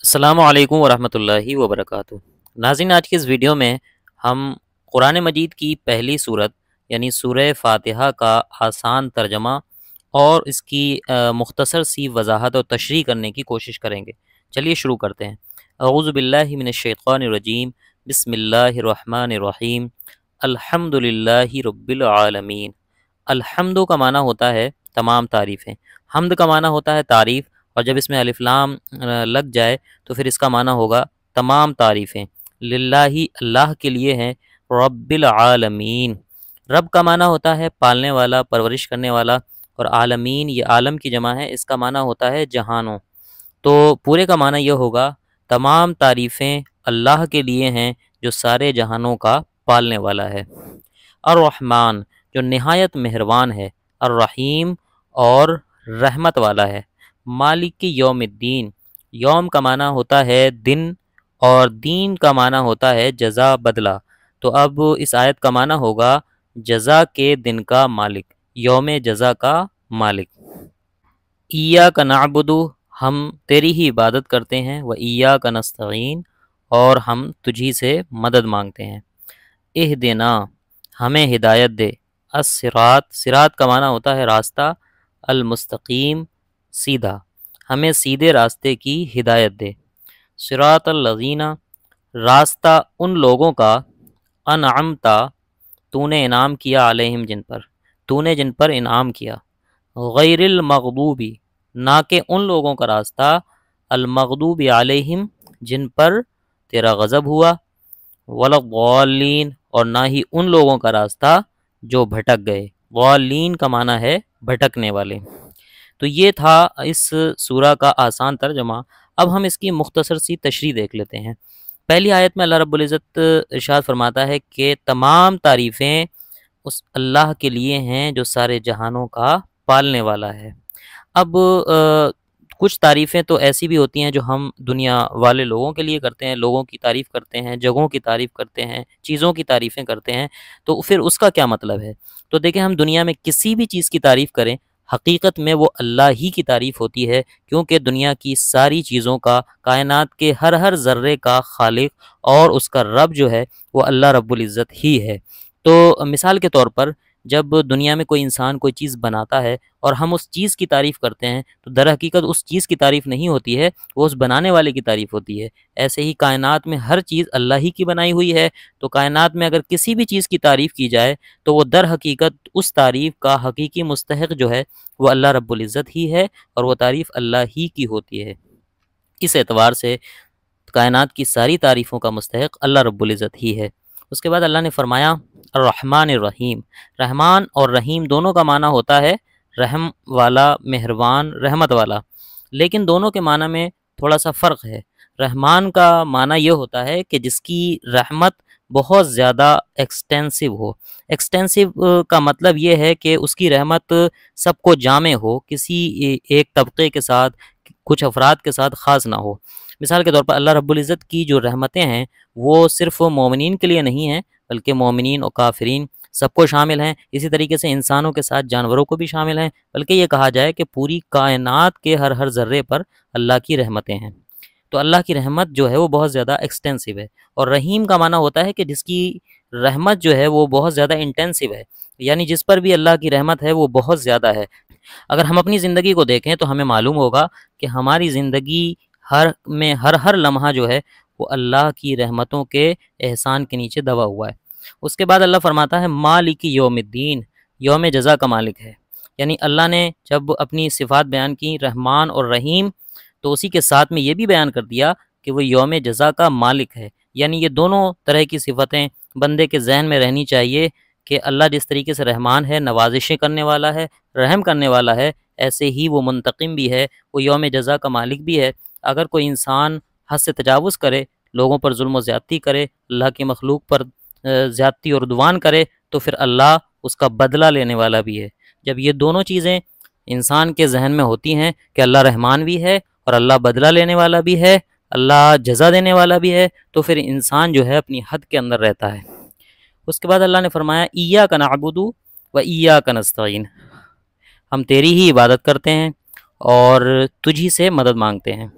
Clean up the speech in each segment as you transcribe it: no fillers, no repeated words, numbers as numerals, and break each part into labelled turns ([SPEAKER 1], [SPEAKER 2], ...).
[SPEAKER 1] السلام علیکم ورحمۃ اللہ وبرکاتہ۔ ناظرین، آج کی اس ویڈیو میں ہم قرآن مجید کی پہلی صورت یعنی سورہ فاتحہ کا آسان ترجمہ اور اس کی مختصر سی وضاحت اور تشریح کرنے کی کوشش کریں گے۔ چلیے شروع کرتے ہیں۔ اعوذ باللہ من الشیطان الرجیم، بسم اللہ الرحمن الرحیم، الحمد للہ رب العالمین۔ الحمد کا معنی ہوتا ہے تمام تعریفیں، حمد کا معنی ہوتا ہے تعریف، اور جب اس میں الف لام لگ جائے تو پھر اس کا معنی ہوگا تمام تعریفیں۔ للہ، اللہ کے لیے ہیں، رب العالمین، رب کا معنی ہوتا ہے پالنے والا، پرورش کرنے والا، اور عالمین یہ عالم کی جمع ہے، اس کا معنی ہوتا ہے جہانوں۔ تو پورے کا معنی یہ ہوگا تمام تعریفیں اللہ کے لیے ہیں جو سارے جہانوں کا پالنے والا ہے۔ الرحمن جو نہایت مہربان ہے، الرحیم اور رحمت والا ہے۔ مالک یوم الدین، یوم کا معنی ہوتا ہے دن اور دین کا معنی ہوتا ہے جزا، بدلہ۔ تو اب اس آیت کا معنی ہوگا جزا کے دن کا مالک، یوم جزا کا مالک۔ ایاک نعبد، ہم تیری ہی عبادت کرتے ہیں، و ایاک نستعین، اور ہم تجھی سے مدد مانگتے ہیں۔ اہدنا، ہمیں ہدایت دے، الصراط، صراط کا معنی ہوتا ہے راستہ، المستقیم، سیدھا، ہمیں سیدھے راستے کی ہدایت دے۔ صراط الذین، راستہ ان لوگوں کا، انعمتا، تو نے انعام کیا، علیہم، جن پر تو نے جن پر انعام کیا، غیر المغضوبی، نہ کہ ان لوگوں کا راستہ، المغضوب علیہم، جن پر تیرا غضب ہوا، ولا الضالین، اور نہ ہی ان لوگوں کا راستہ جو بھٹک گئے۔ ضالین کا معنی ہے بھٹکنے والے۔ تو یہ تھا اس سورہ کا آسان ترجمہ۔ اب ہم اس کی مختصر سی تشریح دیکھ لیتے ہیں۔ پہلی آیت میں اللہ رب العزت ارشاد فرماتا ہے کہ تمام تعریفیں اس اللہ کے لیے ہیں جو سارے جہانوں کا پالنے والا ہے۔ اب کچھ تعریفیں تو ایسی بھی ہوتی ہیں جو ہم دنیا والے لوگوں کے لیے کرتے ہیں، لوگوں کی تعریف کرتے ہیں، جگہوں کی تعریف کرتے ہیں، چیزوں کی تعریفیں کرتے ہیں، تو پھر اس کا کیا مطلب ہے؟ تو دیکھیں، ہم دنیا میں کسی بھی چیز کی تعریف کریں، حقیقت میں وہ اللہ ہی کی تعریف ہوتی ہے، کیونکہ دنیا کی ساری چیزوں کا، کائنات کے ہر ذرے کا خالق اور اس کا رب جو ہے وہ اللہ رب العزت ہی ہے۔ تو مثال کے طور پر جب دنیا میں کوئی انسان کوئی چیز بناتا ہے اور ہم اس چیز کی تعریف کرتے ہیں تو در حقیقت اس چیز کی تعریف نہیں ہوتی ہے، وہ اس بنانے والے کی تعریف ہوتی ہے۔ ایسے ہی کائنات میں ہر چیز اللہ ہی کی بنائی ہوئی ہے، تو کائنات میں اگر کسی بھی چیز کی تعریف کی جائے تو وہ در حقیقت اس تعریف کا حقیقی مستحق جو ہے وہ اللہ رب العزت ہی ہے، اور وہ تعریف اللہ ہی کی ہوتی ہے۔ اس اعتبار سے کائنات کی ساری تعریفوں کا مستحق اللہ رب العزت ہی ہے۔ اس کے بعد اللہ نے فرمایا الرحمن الرحیم، رحمان اور رحیم دونوں کا معنی ہوتا ہے رحم والا، مہربان، رحمت والا، لیکن دونوں کے معنی میں تھوڑا سا فرق ہے۔ رحمان کا معنی یہ ہوتا ہے کہ جس کی رحمت بہت زیادہ ایکسٹینسو ہو۔ ایکسٹینسو کا مطلب یہ ہے کہ اس کی رحمت سب کو جامع ہو، کسی ایک طبقے کے ساتھ، کچھ افراد کے ساتھ خاص نہ ہو۔ مثال کے طور پر اللہ رب العزت کی جو رحمتیں ہیں وہ صرف مومنین کے لیے نہیں ہیں، بلکہ مومنین اور کافرین سب کو شامل ہیں۔ اسی طریقے سے انسانوں کے ساتھ جانوروں کو بھی شامل ہیں، بلکہ یہ کہا جائے کہ پوری کائنات کے ہر ذرے پر اللہ کی رحمتیں ہیں۔ تو اللہ کی رحمت جو ہے وہ بہت زیادہ ایکسٹینسو ہے۔ اور رحیم کا معنی ہوتا ہے کہ جس کی رحمت جو ہے وہ بہت زیادہ انٹینسو ہے، یعنی جس پر بھی اللہ کی رحمت ہے وہ بہت زیادہ ہے۔ اگر ہم اپنی زندگی کو دیکھیں تو ہمیں معلوم ہوگا کہ ہماری زندگی ہر لمحہ جو ہے وہ اللہ کی رحمتوں کے احسان کے نیچے دبا ہوا ہے۔ اس کے بعد اللہ فرماتا ہے مالک یوم الدین، یوم جزا کا مالک ہے۔ یعنی اللہ نے جب اپنی صفات بیان کی رحمان اور رحیم، تو اسی کے ساتھ میں یہ بھی بیان کر دیا کہ وہ یوم جزا کا مالک ہے۔ یعنی یہ دونوں طرح کی صفتیں بندے کے ذہن میں رہنی چاہیے کہ اللہ جس طریقے سے رحمان ہے، نوازشیں کرنے والا ہے، رحم کرنے والا ہے، ایسے ہی وہ منتقم بھی ہے، وہ یوم جزا کا مالک بھی ہے۔ اگر کوئی انسان حد سے تجاوز کرے، لوگوں پر ظلم و زیادتی کرے، اللہ کی مخلوق پر زیادتی اور عدوان کرے، تو پھر اللہ اس کا بدلہ لینے والا بھی ہے۔ جب یہ دونوں چیزیں انسان کے ذہن میں ہوتی ہیں کہ اللہ رحمان بھی ہے اور اللہ بدلہ لینے والا بھی ہے، اللہ جزا دینے والا بھی ہے، تو پھر انسان جو ہے اپنی حد کے اندر رہتا ہے۔ اس کے بعد اللہ نے فرمایا ایاک نعبد و ایاک نستعین، ہم تیری ہی عبادت کرتے ہیں اور تجھی سے مدد مانگتے ہیں۔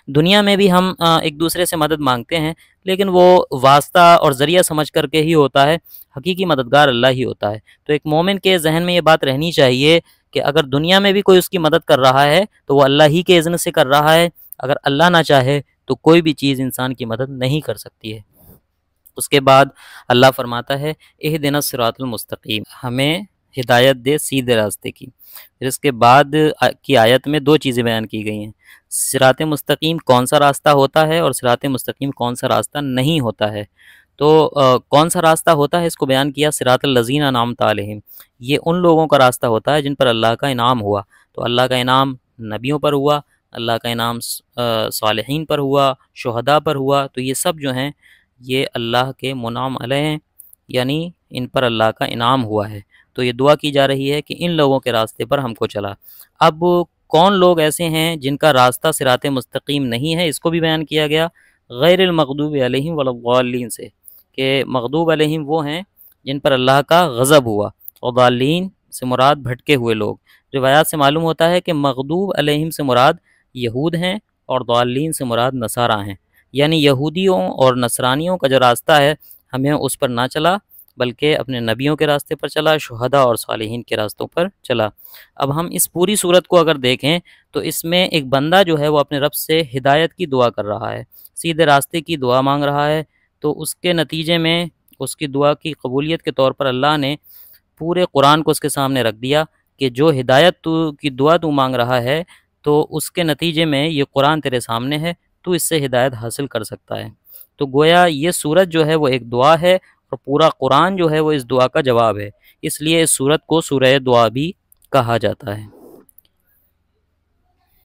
[SPEAKER 1] دنیا میں بھی ہم ایک دوسرے سے مدد مانگتے ہیں، لیکن وہ واسطہ اور ذریعہ سمجھ کر کے ہی ہوتا ہے، حقیقی مددگار اللہ ہی ہوتا ہے۔ تو ایک مومن کے ذہن میں یہ بات رہنی چاہیے کہ اگر دنیا میں بھی کوئی اس کی مدد کر رہا ہے تو وہ اللہ ہی کے اذن سے کر رہا ہے، اگر اللہ نہ چاہے تو کوئی بھی چیز انسان کی مدد نہیں کر سکتی ہے۔ اس کے بعد اللہ فرماتا ہے اہدنا الصراط المستقیم، ہمیں ہدایت دے سیدھے راستے کی۔ پھر اس کے بعد کی آیت میں دو چیزیں بیان کی گئی ہیں، صراط مستقیم کون سا راستہ ہوتا ہے اور صراط مستقیم کون سا راستہ نہیں ہوتا ہے۔ تو کون سا راستہ ہوتا ہے اس کو بیان کیا، صراط الذین انعمت علیہم، یہ ان لوگوں کا راستہ ہوتا ہے جن پر اللہ کا انعام ہوا۔ تو اللہ کا انعام نبیوں پر ہوا، اللہ کا انعام صالحین پر ہوا، شہداء پر ہوا، تو یہ سب جو ہیں یہ اللہ کے منعم علیہ ہیں، یعنی ان پر اللہ کا انعام ہوا ہے۔ تو یہ دعا کی جا رہی ہے کہ ان لوگوں کے راستے پر ہم کو چلا۔ اب کون لوگ ایسے ہیں جن کا راستہ صراط مستقیم نہیں ہے، اس کو بھی بیان کیا گیا، غیر المغضوب علیہم ولا الضالین سے، کہ مغضوب علیہم وہ ہیں جن پر اللہ کا غضب ہوا، اور ضالین سے مراد بھٹکے ہوئے لوگ۔ روایات سے معلوم ہوتا ہے کہ مغضوب علیہم سے مراد یہود ہیں اور ضالین سے مراد نصارہ ہیں، یعنی یہودیوں اور نصرانیوں کا جو راستہ ہے ہمیں اس پر نہ چلا، بلکہ اپنے نبیوں کے راستے پر چلا، شہداء اور صالحین کے راستوں پر چلا۔ اب ہم اس پوری صورت کو اگر دیکھیں تو اس میں ایک بندہ جو ہے وہ اپنے رب سے ہدایت کی دعا کر رہا ہے، سیدھے راستے کی دعا مانگ رہا ہے، تو اس کے نتیجے میں اس کی دعا کی قبولیت کے طور پر اللہ نے پورے قرآن کو اس کے سامنے رکھ دیا کہ جو ہدایت کی دعا تو مانگ رہا ہے، تو اس کے نتیجے میں یہ قرآن تیرے سامنے ہے، تو اس سے ہدایت حاصل کر سکتا ہے۔ تو گویا یہ سورت جو ہے وہ ایک دعا ہے، اور پورا قرآن جو ہے وہ اس دعا کا جواب ہے، اس لیے اس سورت کو سورہ دعا بھی کہا جاتا ہے۔